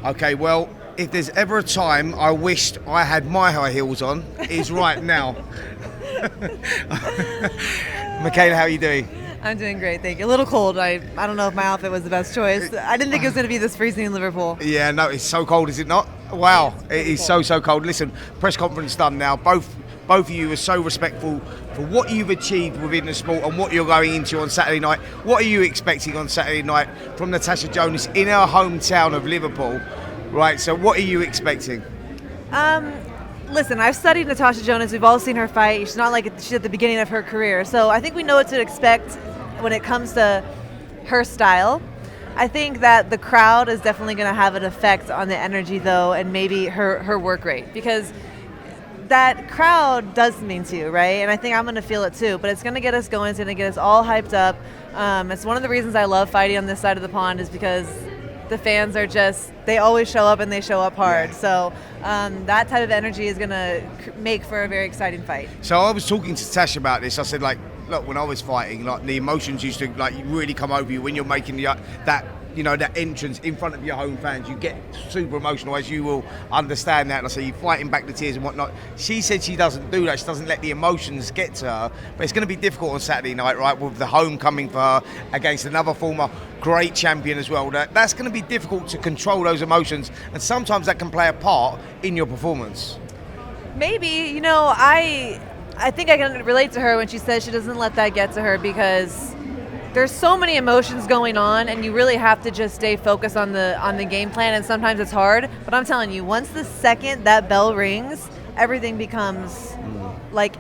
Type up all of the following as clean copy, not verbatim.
Okay, well, if there's ever a time I wished I had my high heels on, it's right now. Mikaela, how are you doing? I'm doing great, thank you. A little cold. I don't know if my outfit was the best choice. I didn't think it was going to be this freezing in Liverpool. Yeah, no, it's so cold, is it not? Wow, it is so cold. Listen, press conference done now. Both of you are so respectful for what you've achieved within the sport and what you're going into on Saturday night. What are you expecting on Saturday night from Natasha Jonas in our hometown of Liverpool? Right, so what are you expecting? Listen, I've studied Natasha Jonas. We've all seen her fight. She's not like she's at the beginning of her career. So I think we know what to expect when it comes to her style. I think that the crowd is definitely going to have an effect on the energy, though, and maybe her work rate. Because that crowd does mean to you, right? And I think I'm going to feel it, too. But it's going to get us going. It's going to get us all hyped up. It's one of the reasons I love fighting on this side of the pond is because the fans are just, they always show up and they show up hard. Yeah. So that type of energy is going to make for a very exciting fight. So I was talking to Tash about this. I said, like, look, when I was fighting, like the emotions used to like really come over you when you're making that entrance in front of your home fans. You get super emotional, as you will understand that. And I say you're fighting back the tears and whatnot. She said she doesn't do that. She doesn't let the emotions get to her. But it's going to be difficult on Saturday night, right, with the homecoming for her against another former great champion as well. That's going to be difficult to control those emotions, and sometimes that can play a part in your performance. Maybe, I think I can relate to her when she says she doesn't let that get to her, because there's so many emotions going on, and you really have to just stay focused on the game plan, and sometimes it's hard. But I'm telling you, once the second that bell rings, everything becomes like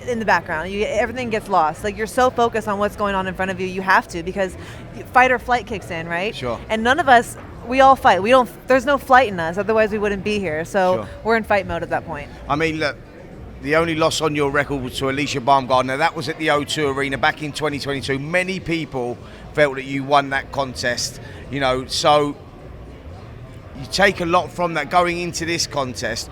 in the background. Everything gets lost. Like, you're so focused on what's going on in front of you, you have to, because fight or flight kicks in, right? Sure. And none of us, we all fight. There's no flight in us, otherwise we wouldn't be here. So sure. We're in fight mode at that point. I mean, look, the only loss on your record was to Alicia Baumgardner. That was at the O2 Arena back in 2022. Many people felt that you won that contest, so you take a lot from that going into this contest.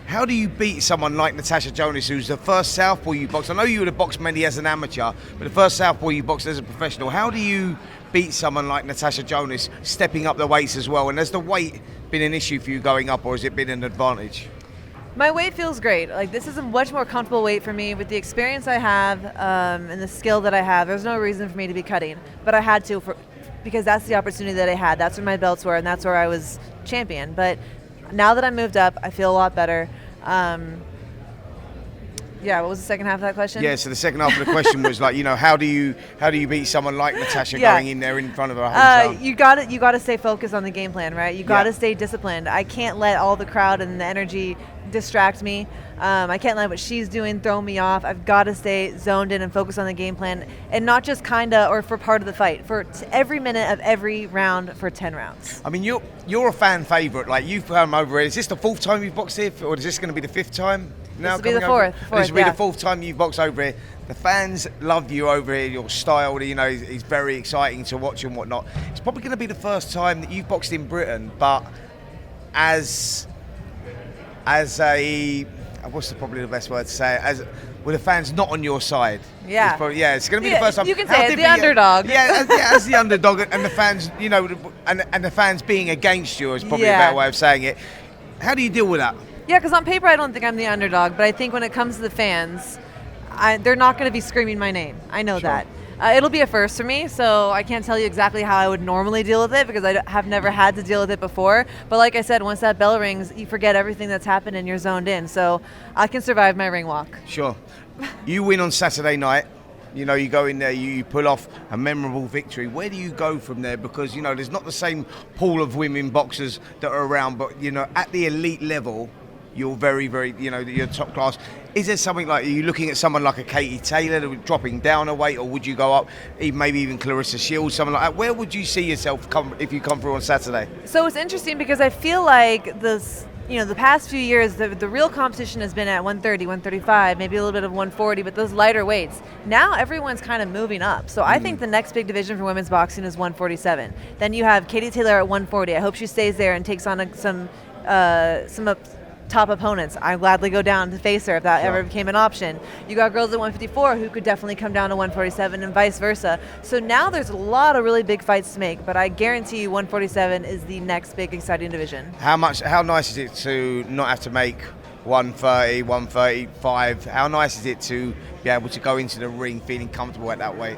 How do you beat someone like Natasha Jonas, who's the first southpaw you boxed? I know you would have boxed many as an amateur, but the first southpaw you boxed as a professional. How do you beat someone like Natasha Jonas stepping up the weights as well? And has the weight been an issue for you going up, or has it been an advantage? My weight feels great. Like, this is a much more comfortable weight for me with the experience I have and the skill that I have. There's no reason for me to be cutting, but I had to because that's the opportunity that I had. That's where my belts were, and that's where I was champion. But now that I moved up, I feel a lot better. What was the second half of that question? Yeah, so the second half of the question was like, how do you beat someone like Natasha going in there in front of her hometown? You got to stay focused on the game plan, right? You got to stay disciplined. I can't let all the crowd and the energy distract me. I can't let what she's doing throw me off. I've got to stay zoned in and focus on the game plan, and not just or for part of the fight, for every minute of every round for 10 rounds. I mean, you're a fan favorite. Like, you've come over here. Is this the fourth time you've boxed here, or is this going to be the fifth time? This will be the fourth. This will be the fourth time you've boxed over here. The fans love you over here. Your style, is very exciting to watch and whatnot. It's probably going to be the first time that you've boxed in Britain, but as a what's probably the best word to say? With the fans not on your side. Yeah. It's going to be the first time. You can say it, the underdog. As the underdog, and the fans, and the fans being against you is probably a better way of saying it. How do you deal with that? Yeah, because on paper I don't think I'm the underdog, but I think when it comes to the fans, they're not going to be screaming my name. I know that. It'll be a first for me, so I can't tell you exactly how I would normally deal with it, because I have never had to deal with it before. But like I said, once that bell rings, you forget everything that's happened and you're zoned in. So I can survive my ring walk. Sure. You win on Saturday night. You go in there, you pull off a memorable victory. Where do you go from there? Because, there's not the same pool of women boxers that are around, but, at the elite level, you're very, very, you're top class. Is there something like, are you looking at someone like a Katie Taylor dropping down a weight, or would you go up, maybe even Clarissa Shields, someone like that? Where would you see yourself if you come through on Saturday? So it's interesting, because I feel like this, the past few years, the real competition has been at 130, 135, maybe a little bit of 140, but those lighter weights. Now everyone's kind of moving up. So I think the next big division for women's boxing is 147. Then you have Katie Taylor at 140. I hope she stays there and takes on some top opponents. I'd gladly go down to face her if that ever became an option. You got girls at 154 who could definitely come down to 147 and vice versa. So now there's a lot of really big fights to make, but I guarantee you 147 is the next big exciting division. How nice is it to not have to make 130, 135? How nice is it to be able to go into the ring feeling comfortable at that weight?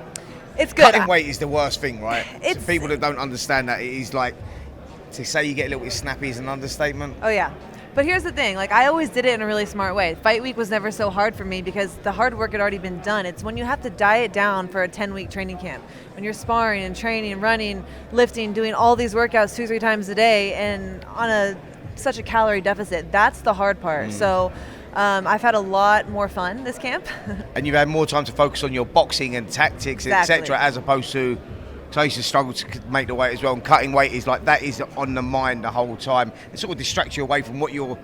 It's good. Cutting weight is the worst thing, right? So people that don't understand that, it is like, to say you get a little bit snappy is an understatement. Oh yeah. But here's the thing, like I always did it in a really smart way. Fight week was never so hard for me because the hard work had already been done. It's when you have to diet down for a 10-week training camp. When you're sparring and training, running, lifting, doing all these workouts 2-3 times a day and on such a calorie deficit, that's the hard part. So I've had a lot more fun this camp. And you've had more time to focus on your boxing and tactics, etc., as opposed to, so I used to struggle to make the weight as well, and cutting weight is like, that is on the mind the whole time. It sort of distracts you away from what your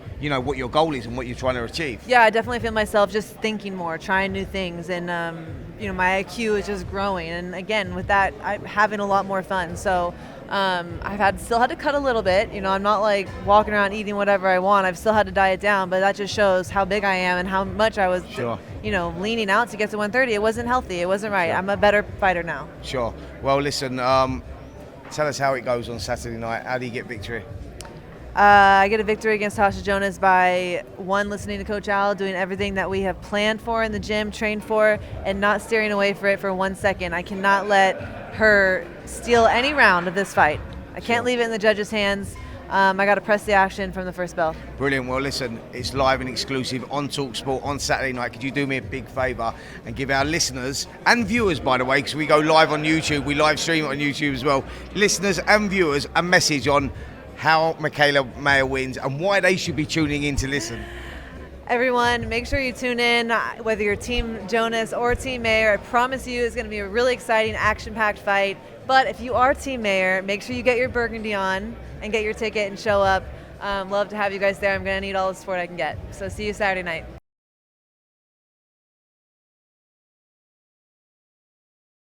goal is and what you're trying to achieve. Yeah, I definitely feel myself just thinking more, trying new things, and my IQ is just growing. And again, with that, I'm having a lot more fun. So I've still had to cut a little bit. I'm not like walking around eating whatever I want. I've still had to diet down, but that just shows how big I am and how much I was, leaning out to get to 130. It wasn't healthy. It wasn't right. Sure. I'm a better fighter now. Sure. Well, listen, tell us how it goes on Saturday night. How do you get victory? I get a victory against Natasha Jonas by, one, listening to Coach Al, doing everything that we have planned for in the gym, trained for, and not steering away for it for 1 second. I cannot let her steal any round of this fight. I can't leave it in the judges' hands. I got to press the action from the first bell. Brilliant. Well, listen, it's live and exclusive on talkSPORT on Saturday night. Could you do me a big favour and give our listeners and viewers, by the way, because we go live on YouTube, we live stream it on YouTube as well, listeners and viewers, a message on how Mikaela Mayer wins and why they should be tuning in to listen? Everyone, make sure you tune in, whether you're Team Jonas or Team Mayer. I promise you it's going to be a really exciting, action-packed fight. But if you are Team Mayer, make sure you get your burgundy on and get your ticket and show up. Love to have you guys there. I'm going to need all the support I can get. So see you Saturday night.